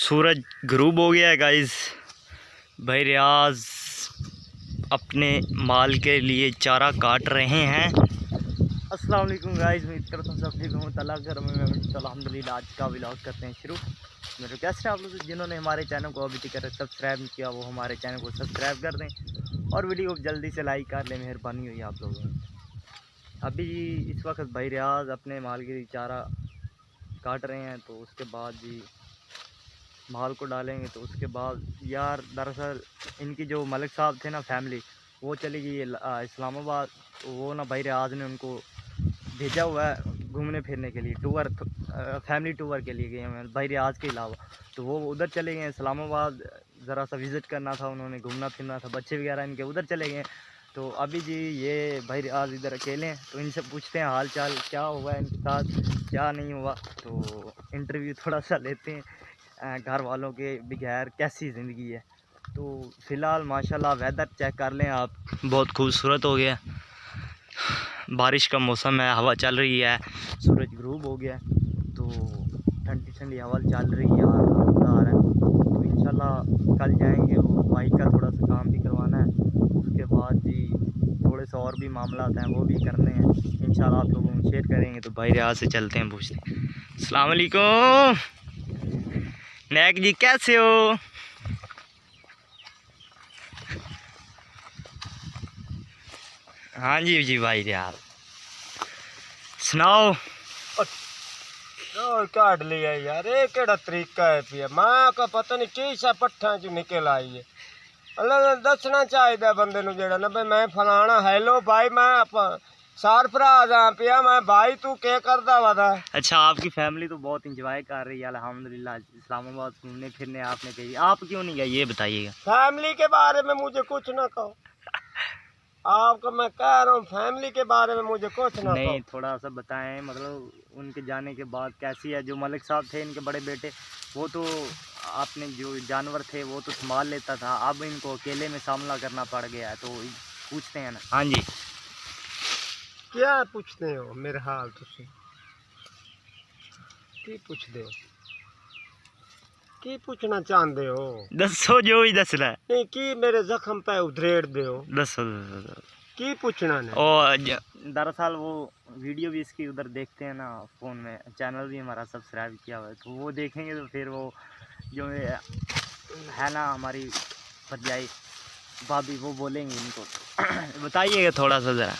सूरज गरूब हो गया है गाइस। भाई रियाज अपने माल के लिए चारा काट रहे हैं। अस्सलाम वालेकुम गाइस, उम्मीद करता हूँ सब ठीक हूँ। तला घर में अल्हम्दुलिल्लाह आज का व्लॉग करते हैं शुरू। मेरे कैसे आप लोग जिन्होंने हमारे चैनल को अभी तक सब्सक्राइब नहीं किया वो हमारे चैनल को सब्सक्राइब कर दें और वीडियो को जल्दी से लाइक कर लें, मेहरबानी हुई आप लोगों की। अभी इस वक्त भाई रियाज अपने माल के लिए चारा काट रहे हैं, तो उसके बाद जी माल को डालेंगे। तो उसके बाद यार दरअसल इनकी जो मलिक साहब थे ना फैमिली, वो चली गई इस्लामाबाद। तो वो ना भाई रियाज ने उनको भेजा हुआ है घूमने फिरने के लिए, टूर फैमिली टूर के लिए गए हैं भाई रियाज के अलावा। तो वो उधर चले गए इस्लामाबाद, ज़रा सा विज़िट करना था उन्होंने, घूमना फिरना था, बच्चे वगैरह इनके उधर चले गए। तो अभी जी ये भाई रियाज इधर अकेले हैं, तो इनसे पूछते हैं हाल चाल क्या हुआ है इनके साथ, क्या नहीं हुआ। तो इंटरव्यू थोड़ा सा लेते हैं घर वालों के बगैर कैसी ज़िंदगी है। तो फ़िलहाल माशाल्लाह वेदर चेक कर लें आप, बहुत खूबसूरत हो गया। बारिश का मौसम है, हवा चल रही है, सूरज गरूब हो गया, तो ठंडी ठंडी हवा चल रही है, मज़ा आ रहा है। तो इंशाल्लाह कल जाएंगे, वो बाइक का थोड़ा सा काम भी करवाना है। उसके बाद जी थोड़े से और भी मामला हैं वो भी करने हैं, इंशाल्लाह आप लोगों को शेयर करेंगे। तो भाई रियाज से चलते हैं, पूछते हैं। अस्सलाम वालेकुम नैक जी, कैसे हो? हाँ जी जी भाई रियाज सुनाओ। काट लिया यार, ये केड़ा तरीका है पिया। मां का पता नहीं की सा पट्ठा चो निकल आई है। अल्लाह दसना चाहिए बंदे नु जेड़ा ना भाई मैं फलाना हेलो भाई मैं सार भरा जा पिया, मैं भाई तू क्या करदा वादा। अच्छा, आपकी फैमिली तो बहुत इंजॉय कर रही है अल्हम्दुलिल्लाह, इस्लामाबाद घूमने फिरने आपने कही, आप क्यों नहीं गए ये बताइएगा। फैमिली के बारे में मुझे कुछ ना कहो, आपको मैं कह रहा हूँ फैमिली के बारे में मुझे कुछ ना नहीं, कहो। थोड़ा सा बताएं, मतलब उनके जाने के बाद कैसी है। जो मलिक साहब थे इनके बड़े बेटे, वो तो आपने जो जानवर थे वो तो संभाल लेता था, अब इनको अकेले में सामना करना पड़ गया है, तो पूछते हैं ना। हाँ जी, क्या पूछते हो मेरे हाल, तुम की पूछते हो, की पूछना चाहते हो? दसो जो भी दसना है। नहीं की मेरे जख्म पे उधरेड़ दो, दसो दसो। की पूछना ने? और दरअसल वो वीडियो भी इसकी उधर देखते हैं ना फ़ोन में, चैनल भी हमारा सब्सक्राइब किया हुआ है, तो वो देखेंगे तो फिर वो जो है ना हमारी भरजाई भाभी, वो बोलेंगे इनको। बताइएगा थोड़ा सा ज़रा।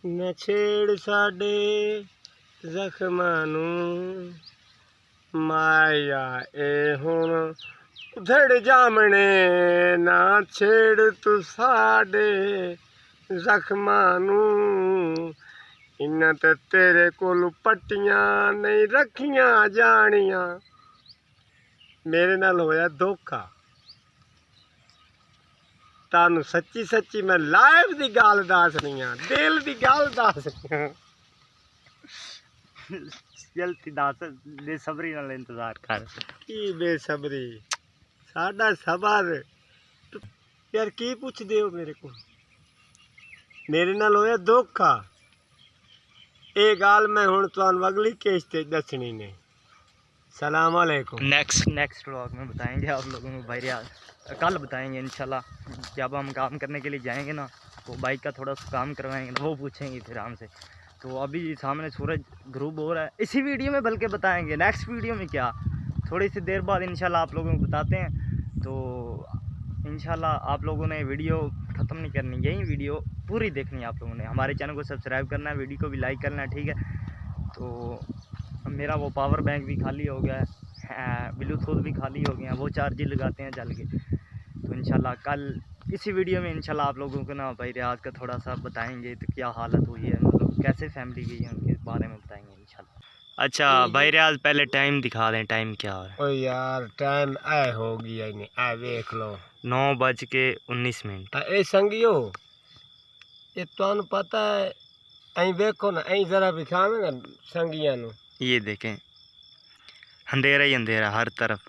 न छेड़ साडे जख्मां नूं माया ए हुण उधड़ जामने, ना छेड़ तू साडे जख्मां नूं, इन्हां ते तेरे कोल पट्टियां नहीं रखियां जानियां। मेरे नाल होया धोखा, तानू सच्ची सच्ची मैं लाइव दी गल दसनी आ, दिल दी गल दसनी आ। जल्दी दस, बेसब्री नाल इंतज़ार कर। की बेसब्री, साडा सबर। यार की पुछदे हो मेरे को? मेरे नाल होया धोखा, ये गल मैं हुण तुहानू अगली किस्त ते दसनी ने। सलाम अलैकुम। नेक्स्ट व्लॉग में बताएंगे आप लोगों को भाई रियाज, कल बताएंगे इंशाल्लाह। जब हम काम करने के लिए जाएंगे ना, तो बाइक का थोड़ा सा काम करवाएंगे ना, वो पूछेंगे फिर हमसे। तो अभी सामने सूरज गरूब हो रहा है, इसी वीडियो में बल्कि बताएंगे, नेक्स्ट वीडियो में क्या, थोड़ी सी देर बाद इंशाल्लाह आप लोगों को बताते हैं। तो इंशाल्लाह आप लोगों ने वीडियो ख़त्म नहीं करनी, यही वीडियो पूरी देखनी है आप लोगों ने। हमारे चैनल को सब्सक्राइब करना है, वीडियो को भी लाइक करना है, ठीक है। तो मेरा वो पावर बैंक भी खाली हो गया है, ब्लूटूथ भी खाली हो गया है, वो चार्ज लगाते हैं चल के। तो इंशाल्लाह कल इसी वीडियो में इंशाल्लाह आप लोगों को ना भाई रियाज का थोड़ा सा बताएंगे, तो क्या हालत हुई है, मतलब कैसे फैमिली गई है, उनके बारे में बताएंगे इंशाल्लाह। अच्छा भाई रियाज पहले टाइम दिखा दें, टाइम क्या हो रहा है? ओ यार टाइम ऐ हो गया नहीं, ऐ देख लो 9:19। ए संगियो, ये तुहानू पता है, ऐ देखो ना, ऐ जरा दिखावे ना संगियां नू, ये देखें अंधेरा ही अंधेरा हर तरफ।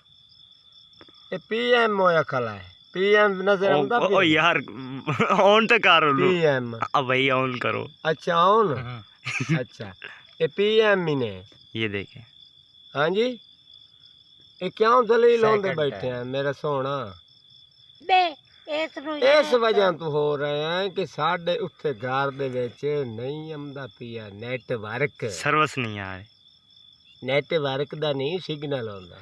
ये पीएम होया खला है, पीएम नजर आंदा? ओ यार ऑन तो करो लो। पीएम, अब भाई ऑन करो। अच्छा ऑन। अच्छा ये पीएम ही ने, ये देखें हाँ जी, ये क्यों दलील होंदे बैठे हैं मेरा सोना? इस वजह तो हो रहे हैं कि साढ़े उत्थे घर दे विच नहीं आंदा पिया नेटवर्क। सर्विस नहीं आ रही, नेटवर्क दा नहीं सिग्नल होंदा।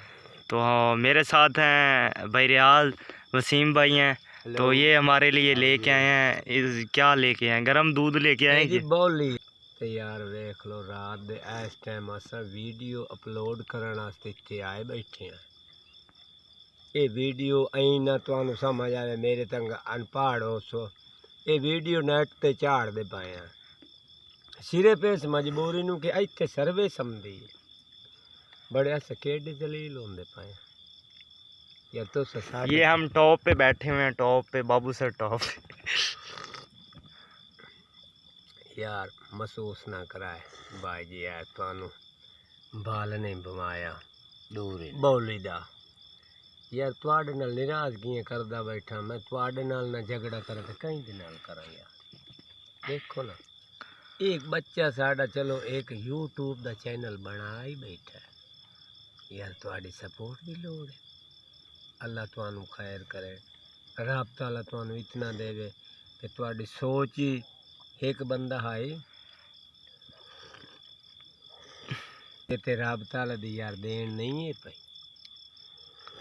तो मेरे साथ हैं भाई रियाज, वसीम भाई हैं। तो ये हमारे लिए लेके आए हैं, क्या लेके आए हैं? गरम दूध लेके आए हैं। बोली ते यार देख लो, रात दे इस टाइम असा वीडियो अपलोड करने वास्ते इत्थे आए बैठे हैं। ये वीडियो आई ना तुहानू समझ आवे, मेरे तंग अनपढ़ हो सो ये वीडियो नेट ते झाड़ दे पाए हैं सिर्फ इस मजबूरी नू कि इत्थे सर्वे समझी बड़े अस केडे दलील होंदे पाए यार। तो ये हम टॉप पे बैठे हुए हैं, टॉप पे, बाबू सर टॉप यार महसूस ना कराए भाई जी, यार तुहानू बाल नहीं बमाया बोली दा यार। तुहाडे नाल नाराजगी करदा बैठा मैं, तुहाडे नाल ना झगड़ा करा तो कहीं दे नाल करा यार। देखो ना, एक बच्चा साडा चलो एक यूट्यूब दा चैनल बना ही बैठा है यार, तुहाडी सपोर्ट की लोड़ है। अल्लाह तुहानू खैर करे, रब ताला तुहानू इतना देवे कि तुहाडी सोच ही एक बंदा है ते रब ताला दी यार देन नहीं है भाई।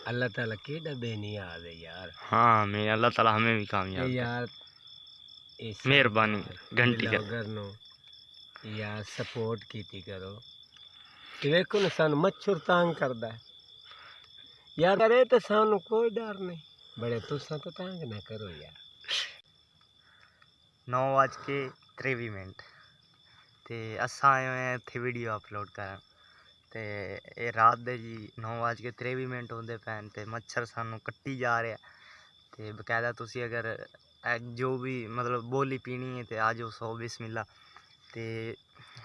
अल्लाह ताला केड़ा बेनियाज है यार। हाँ, मैं अल्लाह ताला हमें भी कामयाब यार मेहरबानी घंटी कर नो यार, सपोर्ट कीती करो। देखो ना सानू मच्छर तंग करदा है यार, करे तो सानू कोई डर नहीं, बड़े तुसा तो तंग ना करो यार। 9:23 ते असा आए हुए हैं इत्थे वीडियो अपलोड करन ते ये रात दे जी 9:23 होंदे पैन ते मच्छर सानू कट्टी जा रहा है। ते बकायदा तुसी अगर जो भी मतलब बोली पीनी है तो आ जाओ 100 बिस्मिल्लाह। ते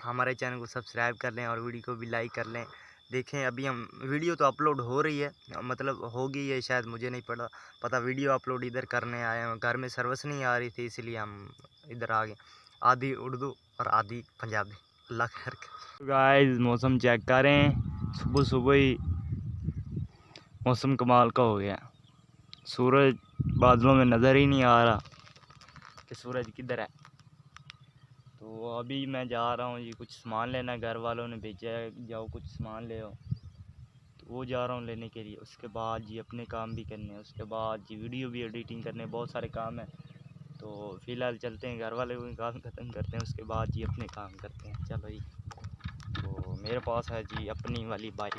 हमारे चैनल को सब्सक्राइब कर लें और वीडियो को भी लाइक कर लें। देखें अभी हम वीडियो तो अपलोड हो रही है, मतलब हो गई है शायद, मुझे नहीं पता। वीडियो अपलोड इधर करने आए हैं, घर में सर्विस नहीं आ रही थी इसलिए हम इधर आ गए। आधी उर्दू और आधी पंजाबी, अल्लाह खैर करे। गाइस मौसम चेक करें, सुबह सुबह ही मौसम कमाल का हो गया। सूरज बादलों में नज़र ही नहीं आ रहा कि सूरज किधर है। तो अभी मैं जा रहा हूँ जी कुछ सामान लेना, घर वालों ने भेजा है जाओ कुछ सामान ले आओ, तो वो जा रहा हूँ लेने के लिए। उसके बाद जी अपने काम भी करने हैं, उसके बाद जी वीडियो भी एडिटिंग करने, बहुत सारे काम हैं। तो फ़िलहाल चलते हैं, घर वाले भी काम ख़त्म करते हैं, उसके बाद जी अपने काम करते हैं। चलो जी, तो मेरे पास है जी अपनी वाली बाइक,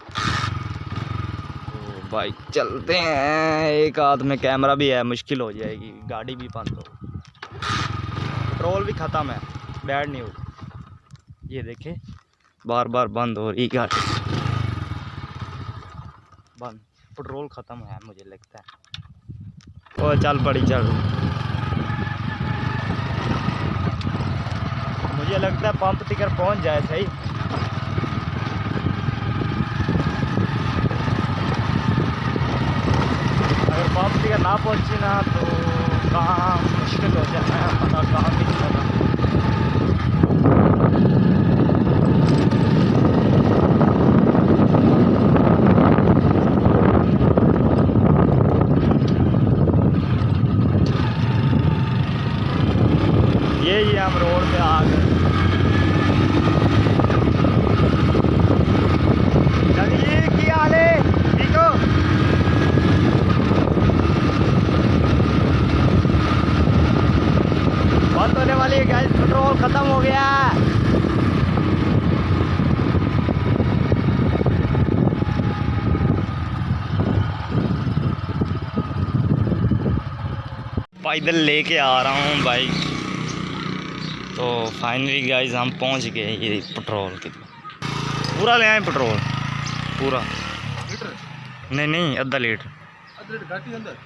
तो बाइक चलते हैं। एक हाथ में कैमरा भी है, मुश्किल हो जाएगी, गाड़ी भी बंद हो, पेट्रोल भी ख़त्म है, बैड न्यूज़। ये देखे बार बार बंद हो रही गाड़ी, बंद, पेट्रोल ख़त्म है मुझे लगता है। ओ चल पड़ी चल, मुझे लगता है पंप तक पहुंच जाए सही। अगर पंप तक ना पहुंची ना तो काम मुश्किल हो जाना है, पता कहाँ नहीं चला। ये हम रोड पे आ गए। चलिए की हाल है, ठीक हो? बंद होने वाली है गैस, पेट्रोल खत्म हो गया। पैदल लेके आ रहा हूँ बाइक। तो फाइनली गाइस हम पहुंच गए ये पेट्रोल के, पूरा ले आए पेट्रोल पूरा। लीटर? नहीं आधा लीटर। आधा लीटर घाटी अंदर।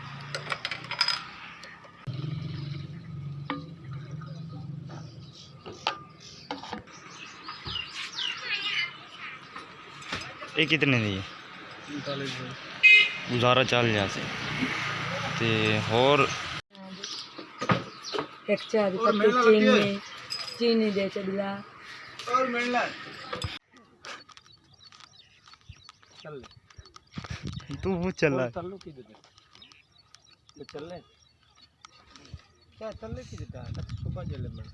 ये कितने दिए? गुजारा चल जासे ते और एक चार पत्ती चीनी दे चला और मिलना। चल तू वो चला तल्लू की दे तो चले क्या चलने की देता है सुबह चले मैं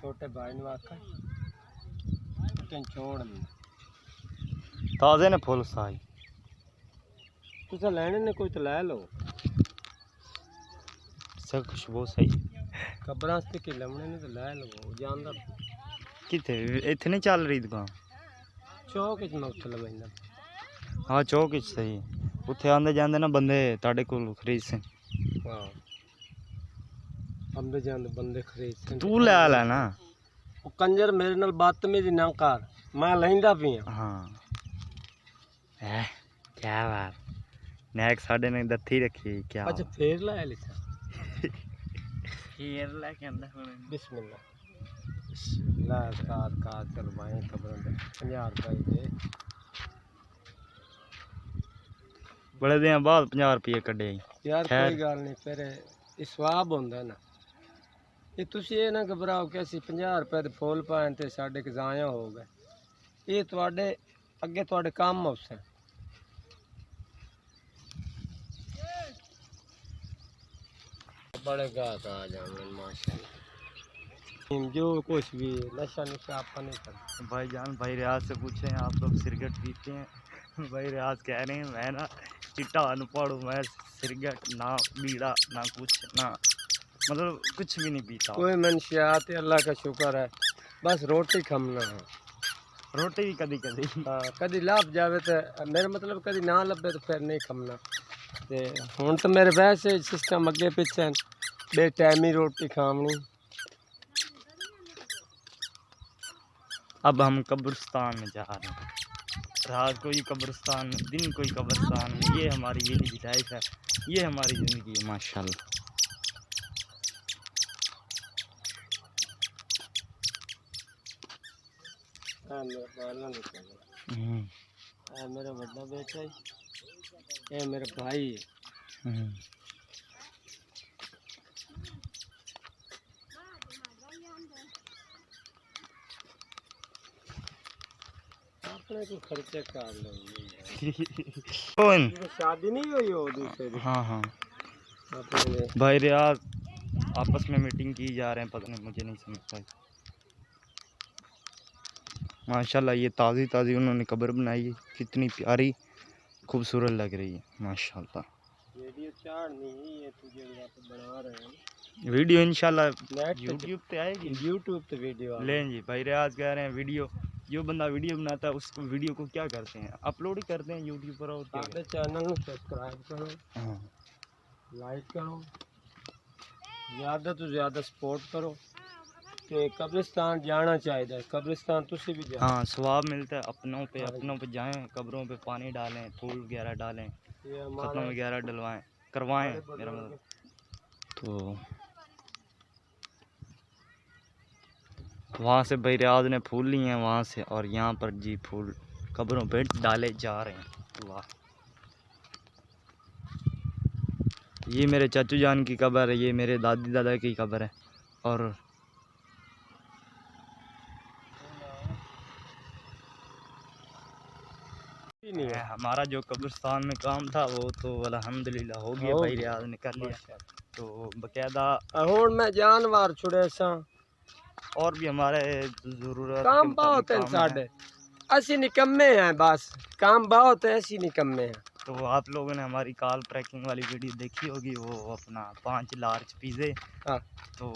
छोटे भाई ने आखा छोड़ ताजे ने फुल साई तुझे लेने ने कोई तो ले लो सब खुशबू सही कब्रां से कि लमने ने तो ले लो जानदा किथे इथे नहीं चल रही दुकान चौक च मैं उठे लमैंदा हाँ चौक च सही उत्थे आंदे जांदे ना बंदे ताड़े कोल खरीद से हां आंदे जांदे बंदे खरीद से तू ले ले ना वो कंजर मेरे नाल बदतमीजी ना कर मैं लैंदा पिया हाँ है क्या बात नैक साढ़े ने दत्थी रखी क्या अच्छा फिर ले लिखा फिर लेके आंदा बिस्मिल्लाह ला कार चल भाई कब्रों पे 50 रुपए दे बड़े दिन बाद 50 रुपये कड्डे यार खैर। कोई गल नहीं फिर स्वाब होंदा ना ये तुसी ये ना घबराओ कि असं 50 रुपए दे फुल पाए ते साडे के जाया हो गए ये तुहाडे अगे तुहाडे काम औसे बड़े गात आ जावे माशाल्लाह जो कुछ भी नशा नुशा आपा नहीं करते भाईजान भाई रियाज से पूछे आप लोग सिगरेट पीते हैं भाई रियाज कह रहे हैं मैं ना चिट्टा अनपढ़ हूँ मैं सिगरेट ना बीड़ा ना कुछ ना मतलब कुछ भी नहीं पीता कोई मंशियात है अल्लाह का शुक्र है बस रोटी खमना है रोटी भी कदी कदी हाँ कदी लाभ जावे तो मेरा मतलब कदी ना लभे तो फिर नहीं खमना ते हुण तो मेरे वैसे सिस्टम अगे पिछे बे टाइम ही रोटी खावनी अब हम कब्रिस्तान में जा रहे हैं रात कोई कब्रिस्तान में दिन कोई कब्रिस्तान में ये हमारी विलेज लाइफ है ये हमारी ज़िंदगी है माशाल्लाह मेरा बड़ा बेटा है ये मेरा भाई है अपने को खर्चे कर लो कौन शादी नहीं हुई हो दूसरे हाँ हाँ अपने भाई रियाज आपस में मीटिंग की जा रहे हैं पता नहीं मुझे नहीं समझता माशाल्लाह ये ताज़ी ताज़ी उन्होंने कब्र बनाई है कितनी प्यारी खूबसूरत लग रही है माशाल्लाह वीडियो चाड़नी ही है तुझे बना रहे हैं वीडियो इंशाल्लाह नेट यूट्यूब पे आएगी यूट्यूब पे वीडियो लें जी भाई रियाज कह रहे हैं वीडियो जो बंदा वीडियो बनाता है उसको वीडियो को क्या करते हैं अपलोड ही करते हैं यूट्यूब पर और क्या अपने चैनल को सब्सक्राइब करो हाँ लाइक करो ज़्यादा तो ज़्यादा सपोर्ट करो कि कब्रिस्तान जाना चाहिए कब्रिस्तान तुसी भी जाओ हाँ स्वाब मिलता है अपनों पे जाएं कब्रों पे पानी डालें फूल वगैरह डालें ये खत्म हमारा वगैरह डलवाएं करवाएं मेरा मतलब तो वहाँ से भाई रियाज ने फूल लिए हैं वहाँ से और यहाँ पर जी फूल कब्रों पे डाले जा रहे हैं वाह ये मेरे चाचू जान की कब्र है ये मेरे दादी दादा की कब्र है और नहीं है हमारा जो कब्रिस्तान में काम था वो तो अल्हम्दुलिल्लाह हो गया भाई रियाज ने कर लिया तो बकायदा हुण मैं जानवर छुड़े सा और भी हमारे ज़रूरत काम बहुत है साढ़े असी निकम्मे हैं बस काम बहुत है ऐसी निकम्मे हैं तो आप लोगों ने हमारी कार ट्रैकिंग वाली वीडियो देखी होगी वो अपना 5 लार्ज पिज़्ज़े हाँ तो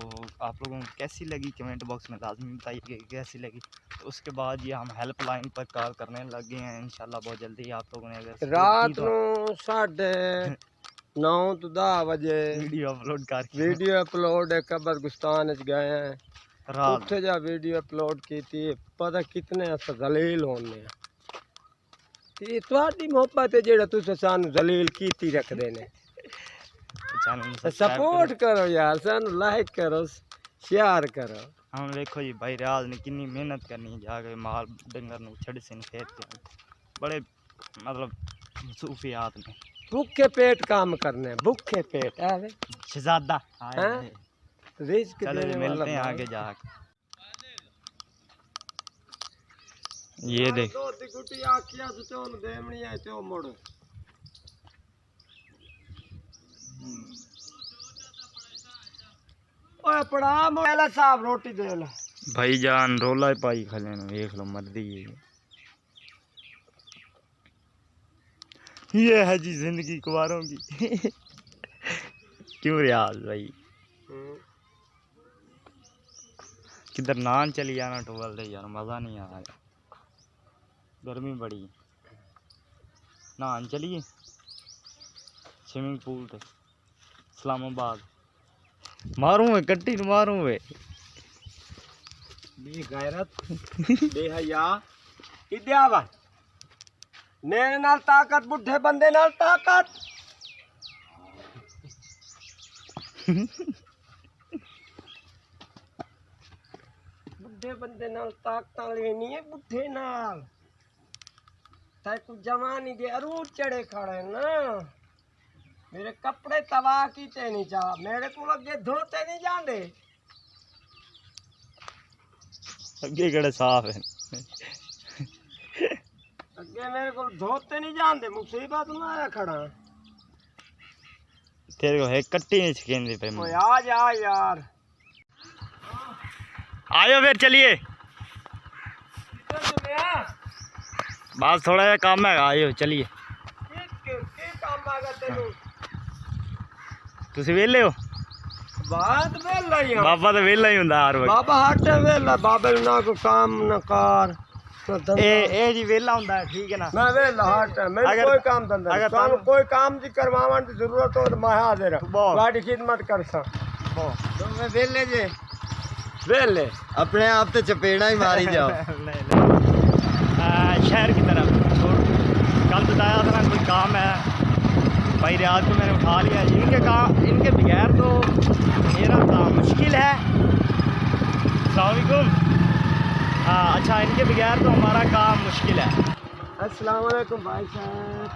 आप लोगों को कैसी लगी कमेंट बॉक्स में लाजमी बताइए कि कैसी लगी तो उसके बाद ये हम हेल्पलाइन पर कॉल करने लगे हैं इंशाल्लाह बहुत जल्दी आप लोगों ने अगर रात नूं 9:30 तो 10 बजे वीडियो अपलोड कर वीडियो अपलोड है कब्रिस्तान गए हैं रात उत्थे जा वीडियो अपलोड की थी पता कितने अस जलील होने ये ਤੁਹਾਡੀ मोहब्बत है जेड़ा तुसे सानू जलील कीती रखदे ने चैनल सपोर्ट करो यार सानू लाइक करो शेयर करो हम देखो जी भाई रियाज ने कितनी मेहनत करनी जाके माल डंगर नू छड़ से खेत के बड़े मतलब सूफियात में भूखे पेट काम करने भूखे पेट है शहजादा हैं? रिस्क चलो देने मिलते वाला हैं भाई। आगे जाके ये देख दो दी गुटी आखिया से तो देमनी है तो मोड़ ओए पड़ा मोला साहब रोटी दे ला भाईजान रोला पाई खा लेना देख लो मर्दी ये है जी जिंदगी कुवारों की क्यों रियाज भाई किधर नान चली जाना टोल दे यार मज़ा नहीं आ रहा गर्मी बड़ी नान चलिए स्विमिंग पूल पे इस्लामाबाद मारूं मैं कट्टी मारूं वे गैरत बेहया इद्यावा नेरे नाल ताकत बुढ़े बंदे नाल ताकत बुढ़े बंदे नाल ताकत लेनी है बुढ़े नाल ताई कुछ जवानी दे अरूर चढ़े खड़े ना मेरे कपड़े तबाह कीते नहीं चाह मेरे को अगे धोते नहीं जाते अगे कड़े साफ है अगे मेरे को धोते नहीं जानते मुसीबत में आया खड़ा तेरे को है कट्टी नहीं छिकेंदी पे ओए आ जा यार आयो फिर चलिए बस थोड़ा सा काम है आयो चलिए ਤੁਸੀਂ ਵੇਲੇ ਹੋ ਬਾਤ ਵੇਲਾ ਹੀ ਆ ਬਾਬਾ ਤਾਂ ਵੇਲਾ ਹੀ ਹੁੰਦਾ ਹਰ ਵਕਤ ਬਾਬਾ ਹੱਟ ਵੇਲਾ ਬਾਬੇ ਨੂੰ ਨਾ ਕੋਈ ਕੰਮ ਨਾ ਕਾਰ ਇਹ ਜੀ ਵੇਲਾ ਹੁੰਦਾ ਠੀਕ ਹੈ ਨਾ ਮੈਂ ਵੇਲਾ ਹੱਟ ਮੈਨੂੰ ਕੋਈ ਕੰਮ ਧੰਦਾ ਨਹੀਂ ਤੁਹਾਨੂੰ ਕੋਈ ਕੰਮ ਦੀ ਕਰਵਾਉਣ ਦੀ ਜ਼ਰੂਰਤ ਹੋ ਤਾਂ ਮੈਂ ਹਾਜ਼ਰ ਹਾਂ ਤੁਹਾਡੀ ਖਿਦਮਤ ਕਰ ਸਾਂ ਮੈਂ ਵੇਲੇ ਜੇ ਵੇਲੇ अपने आप तो चपेड़ा ही मारी जाओ शहर की तरफ कल बताया था ना कोई काम है भाई रियाज को मैंने उठा लिया इनके बगैर तो मेरा काम मुश्किल है अस्सलाम वालेकुम हाँ अच्छा इनके बगैर तो हमारा काम मुश्किल है अस्सलाम वालेकुम भाई साहब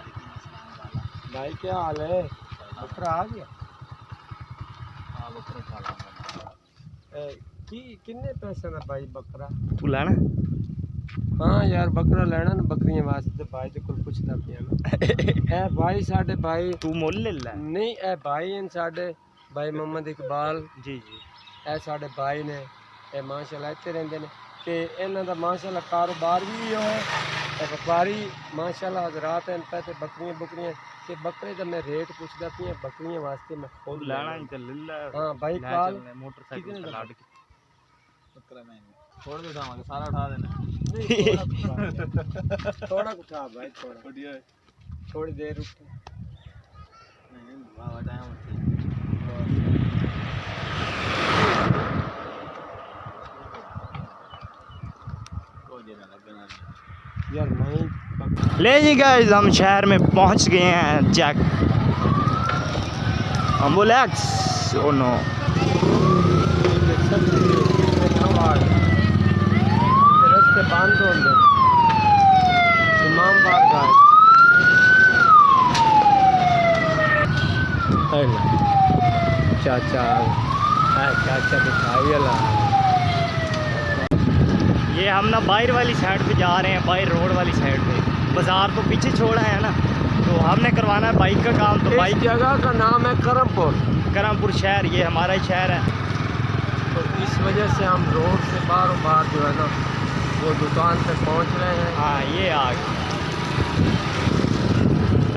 भाई क्या हाल है बकरा आ गया हाँ बकरा किन्ने पैसे का भाई बकरा तू लेना हाँ यार बकरा लेना ना बकरियां वास्ते भाई ते कोल पुछदा पिया ना ए भाई साडे भाई तू मुल ले ले नहीं ए भाई इन साडे भाई मोहम्मद इकबाल जी जी ए साडे भाई ने ए माशाल्लाह इत्थे रहंदे ने ते इन्हां दा माशाल्लाह कारोबार भी है ते व्यापारी माशाल्लाह हजरात हैं पैसे बकरियां ते बकरे दा मैं रेट पुछदा पिया बकरियां वास्ते मैं खुद लेना ही चल ले हां भाई काल मोटरसाइकिल पे लाद के बकरा मैं छोड़ दे उठावांगे सारा उठा देना थोड़ा उठा भाई थोड़ा थोड़ी देर रुक नहीं बाबा टाइम को देना लगना यार नहीं ले जी गाइस हम शहर में पहुंच गए हैं चेक एम्बुलेंस ओ नो रस्ते बंद होंगे इमाम बाग का चाचा चाचा दिखाई वाला ये हम ना बाहर वाली साइड पे जा रहे हैं बाहर रोड वाली साइड पे बाजार तो पीछे छोड़ा है ना तो हमने करवाना है बाइक का काम तो बाइक जगह का नाम है करमपुर शहर ये हमारा ही शहर है तो इस वजह से हम रोड से बार बार जो है ना वो दुकान पे पहुंच रहे हैं हाँ ये आ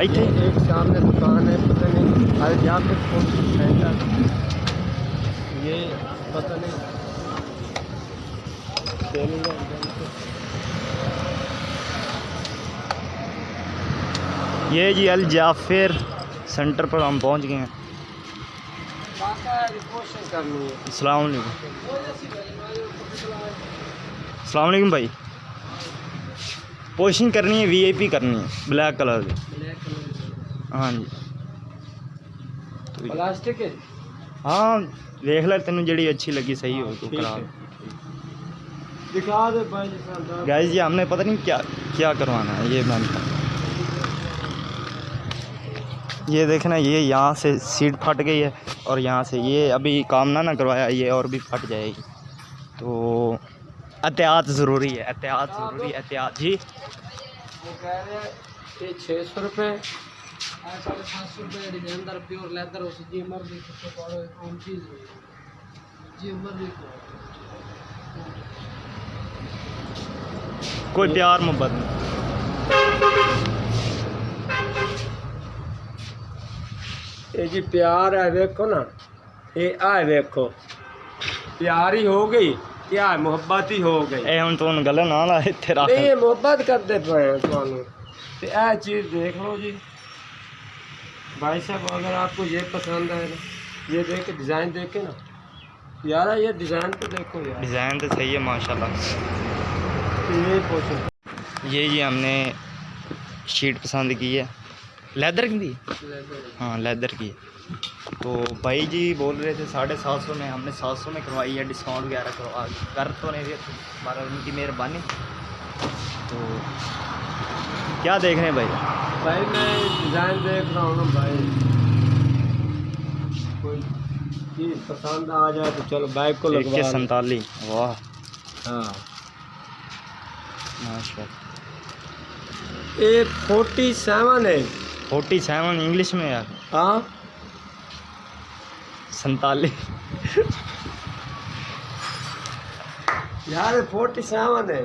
ये एक सामने दुकान है पता नहीं हर जाफिर सेंटर ये पता नहीं ये जी अल जाफिर सेंटर पर हम पहुंच गए हैं करनी है अस्सलाम वालेकुम अस्सलाम वालेकुम भाई पोशिंग करनी है वीआईपी करनी है ब्लैक कलर की हाँ जी प्लास्टिक है हाँ देख ले तेन जी अच्छी लगी सही हो तो करा दिखा दे भाई साहब गाइस जी हमने पता नहीं क्या क्या करवाना है ये मैंने ये देखना ये यहाँ से सीट फट गई है और यहाँ से ये अभी काम ना करवाया ये और भी फट जाएगी तो एहतियात ज़रूरी है, एहतियात ज़रूरी है, एहतियात जी। वो कह रहे हैं ये 600 रुपये, 750 रुपये के अंदर प्योर लेदर उस जी मर्जी को पाड़ो आम चीज़ जी मर्जी को कोई प्यार मोहब्बत नहीं। ये जी प्यार है, देखो ना, ये आए देखो प्यार ही हो गई, क्या मोहब्बत ही हो गई। ए हुन तो गले ना ला इत्थे रख। नहीं, ये मोहब्बत करते पे हैं ਤੁਹਾਨੂੰ तो यह चीज़ देख लो जी भाई साहब। अगर आपको ये पसंद है ना, ये देख के डिज़ाइन देखे ना यार, ये डिज़ाइन तो देखो यार, डिज़ाइन तो सही है माशाल्लाह। तो ये पूछो ये जी हमने शीट पसंद की है, लेदर की थी, हाँ लेदर की है। तो भाई जी बोल रहे थे 750 में, हमने 700 में करवाई है। डिस्काउंट वगैरह करवा कर तो नहीं रहे, हमारा उनकी मेहरबानी। तो क्या देख रहे हैं भाई? भाई मैं डिज़ाइन देख रहा हूँ ना भाई, कोई चीज़ पसंद आ जाए तो चलो बाइक को लगवा लो। 47, वाह हाँ, माशाल्लाह। ये 47 है। 47 इंग्लिश में यार, हाँ 47। यार 47 है।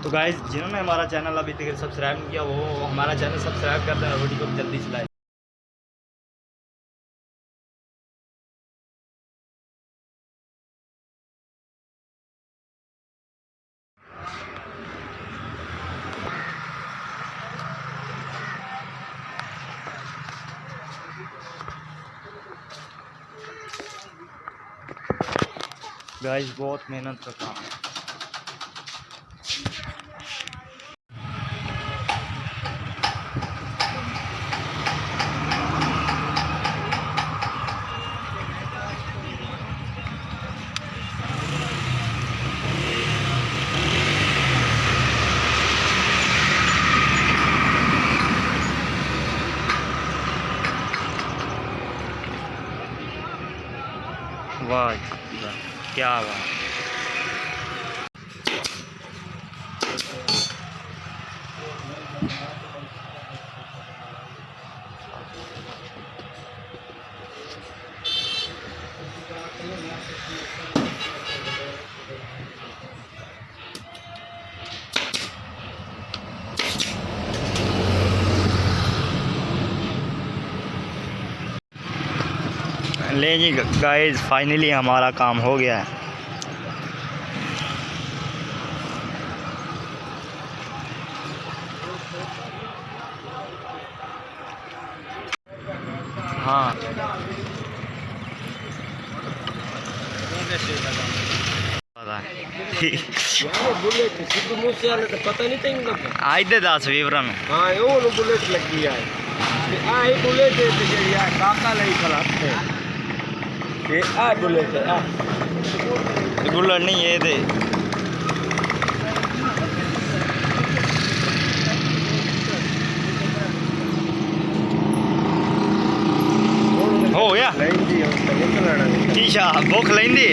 तो गाइस जिन्होंने हमारा चैनल अभी तक सब्सक्राइब नहीं किया वो हमारा चैनल सब्सक्राइब कर दें और वीडियो को जल्दी चलाएं। गाइस बहुत मेहनत का काम है। वाह जी, वाह, क्या बात। ले जी गाइस फाइनली हमारा काम हो गया है। हाँ पता है। यार बुलेट सिद्धू मूसे वाले तो पता नहीं तेंगे आज दे 10 विवरण। हाँ वो बुलेट लगी है, आई बुलेट है जी यार, काका नहीं खलाते ये आ बुलेट है। बुलेट नहीं ये दे हो गया। शीशा भुख लेंदी